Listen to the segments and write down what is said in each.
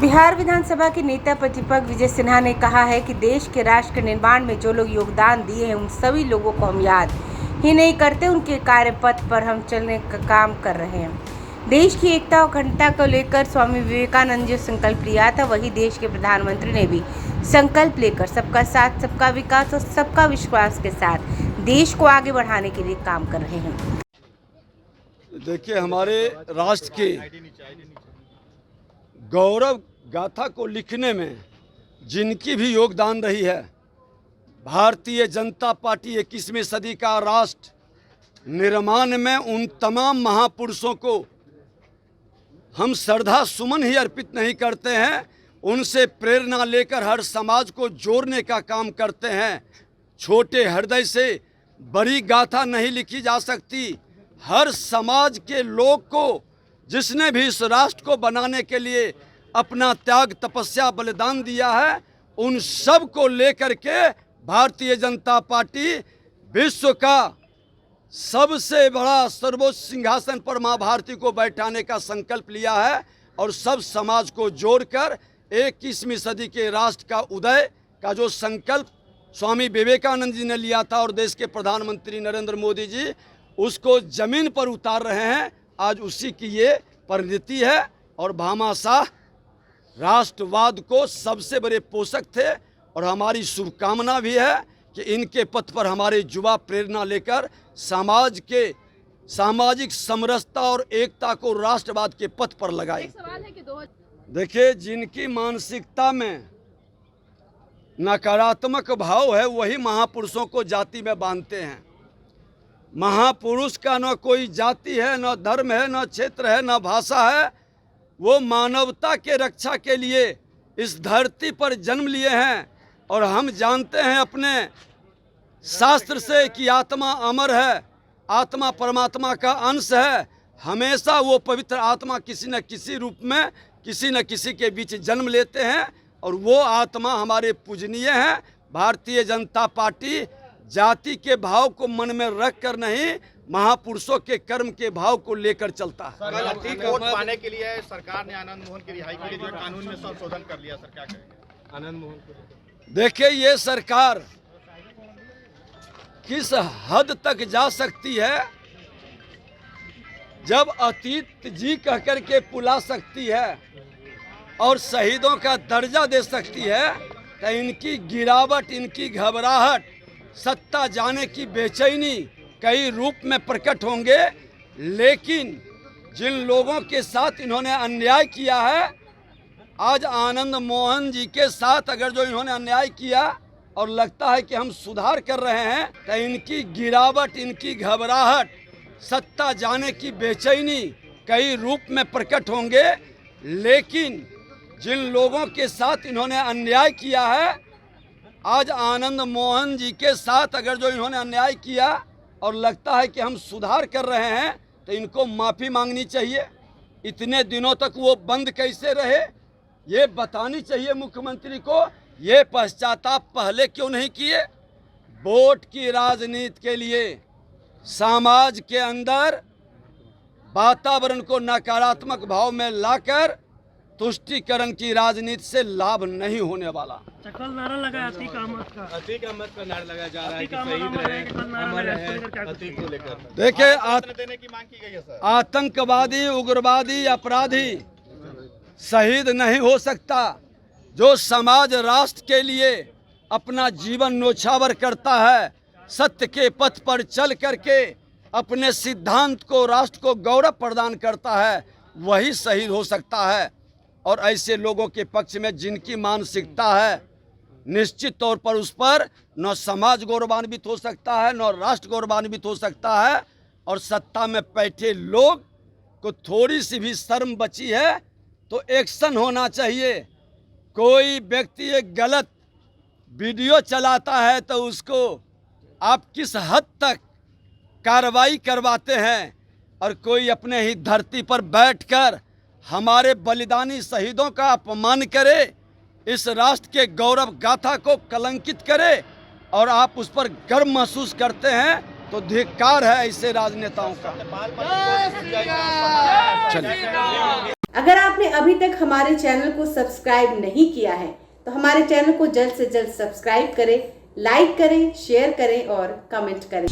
बिहार विधानसभा के नेता प्रतिपक्ष विजय सिन्हा ने कहा है कि देश के राष्ट्र निर्माण में जो लोग योगदान दिए हैं उन सभी लोगों को हम याद ही नहीं करते, उनके कार्यपथ पर हम चलने का काम कर रहे हैं। देश की एकता और अखंडता को लेकर स्वामी विवेकानंद जी संकल्प लिया था, वही देश के प्रधानमंत्री ने भी संकल्प लेकर सबका साथ, सबका विकास और सबका विश्वास के साथ देश को आगे बढ़ाने के लिए काम कर रहे हैं। देखिए, हमारे राष्ट्र के गौरव गाथा को लिखने में जिनकी भी योगदान रही है, भारतीय जनता पार्टी 21वीं सदी का राष्ट्र निर्माण में उन तमाम महापुरुषों को हम श्रद्धा सुमन ही अर्पित नहीं करते हैं, उनसे प्रेरणा लेकर हर समाज को जोड़ने का काम करते हैं। छोटे हृदय से बड़ी गाथा नहीं लिखी जा सकती। हर समाज के लोग को, जिसने भी इस राष्ट्र को बनाने के लिए अपना त्याग, तपस्या, बलिदान दिया है, उन सब को लेकर के भारतीय जनता पार्टी विश्व का सबसे बड़ा सर्वोच्च सिंहासन पर मां भारती को बैठाने का संकल्प लिया है और सब समाज को जोड़कर 21वीं सदी के राष्ट्र का उदय का जो संकल्प स्वामी विवेकानंद जी ने लिया था और देश के प्रधानमंत्री नरेंद्र मोदी जी उसको जमीन पर उतार रहे हैं। आज उसी की ये परिणति है और भामाशाह राष्ट्रवाद को सबसे बड़े पोषक थे और हमारी शुभकामना भी है कि इनके पथ पर हमारे युवा प्रेरणा लेकर समाज के सामाजिक समरसता और एकता को राष्ट्रवाद के पथ पर लगाए। देखिए, जिनकी मानसिकता में नकारात्मक भाव है वही महापुरुषों को जाति में बांधते हैं। महापुरुष का न कोई जाति है, न धर्म है, न क्षेत्र है, न भाषा है। वो मानवता के रक्षा के लिए इस धरती पर जन्म लिए हैं और हम जानते हैं अपने शास्त्र से कि आत्मा अमर है, आत्मा परमात्मा का अंश है। हमेशा वो पवित्र आत्मा किसी न किसी रूप में किसी न किसी के बीच जन्म लेते हैं और वो आत्मा हमारे पूजनीय है। भारतीय जनता पार्टी जाति के भाव को मन में रख कर नहीं, महापुरुषों के कर्म के भाव को लेकर चलता है। वोट पाने के लिए सरकार ने आनंद मोहन की रिहाई के लिए जो कानून में संशोधन कर लिया, सर क्या कहेंगे आनंद मोहन को? देखिए, ये सरकार किस हद तक जा सकती है जब अतीत जी कह कर के पुला सकती है और शहीदों का दर्जा दे सकती है, तो इनकी गिरावट, इनकी घबराहट, सत्ता जाने की बेचैनी कई रूप में प्रकट होंगे। लेकिन जिन लोगों के साथ इन्होंने अन्याय किया है, आज आनंद मोहन जी के साथ अगर जो इन्होंने अन्याय किया और लगता है कि हम सुधार कर रहे हैं, तो इनकी गिरावट, इनकी घबराहट, सत्ता जाने की बेचैनी कई रूप में प्रकट होंगे। लेकिन जिन लोगों के साथ इन्होंने अन्याय किया है, आज आनंद मोहन जी के साथ अगर जो इन्होंने अन्याय किया और लगता है कि हम सुधार कर रहे हैं, तो इनको माफ़ी मांगनी चाहिए। इतने दिनों तक वो बंद कैसे रहे, ये बतानी चाहिए मुख्यमंत्री को। ये पश्चाताप पहले क्यों नहीं किए? वोट की राजनीति के लिए समाज के अंदर वातावरण को नकारात्मक भाव में लाकर तुष्टीकरण की राजनीति से लाभ नहीं होने वाला। कल नारा लगा अतीक अहमद का नारा लगाया जा रहा है कि शहीद रहे, अमर रहे, अतीक को लेकर। देखिए, देने की मांग की गई है सर। आतंकवादी, उग्रवादी, अपराधी शहीद नहीं हो सकता। जो समाज राष्ट्र के लिए अपना जीवन न्योछावर करता है, सत्य के पथ पर चल करके अपने सिद्धांत को, राष्ट्र को गौरव प्रदान करता है, वही शहीद हो सकता है। और ऐसे लोगों के पक्ष में जिनकी मानसिकता है, निश्चित तौर पर उस पर न समाज गौरवान्वित हो सकता है, न राष्ट्र गौरवान्वित हो सकता है। और सत्ता में बैठे लोग को थोड़ी सी भी शर्म बची है तो एक्शन होना चाहिए। कोई व्यक्ति एक गलत वीडियो चलाता है तो उसको आप किस हद तक कार्रवाई करवाते हैं, और कोई अपने ही धरती पर बैठकर हमारे बलिदानी शहीदों का अपमान करे, इस राष्ट्र के गौरव गाथा को कलंकित करे और आप उस पर गर्व महसूस करते हैं, तो धिक्कार है ऐसे राजनेताओं का। चलिए। अगर आपने अभी तक हमारे चैनल को सब्सक्राइब नहीं किया है तो हमारे चैनल को जल्द से जल्द सब्सक्राइब करें, लाइक करें, शेयर करें और कमेंट करें।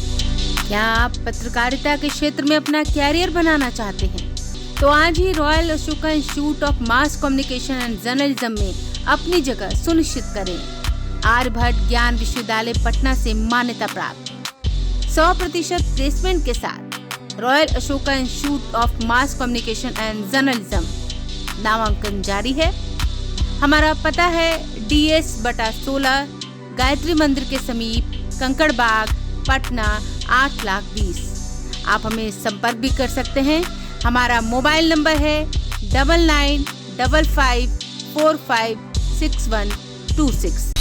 क्या आप पत्रकारिता के क्षेत्र में अपना कैरियर बनाना चाहते हैं? तो आज ही Royal Ashoka Institute of Mass Communication and Journalism में अपनी जगह सुनिश्चित करें। आर्यभट्ट ज्ञान विश्वविद्यालय पटना से मान्यता प्राप्त 100% प्लेसमेंट के साथ royal Ashoka Institute of Mass Communication and journalism नामांकन जारी है। हमारा पता है DS/16 गायत्री मंदिर के समीप, कंकड़बाग, पटना 8,20,000। आप हमें संपर्क भी कर सकते हैं। हमारा मोबाइल नंबर है 9955456126।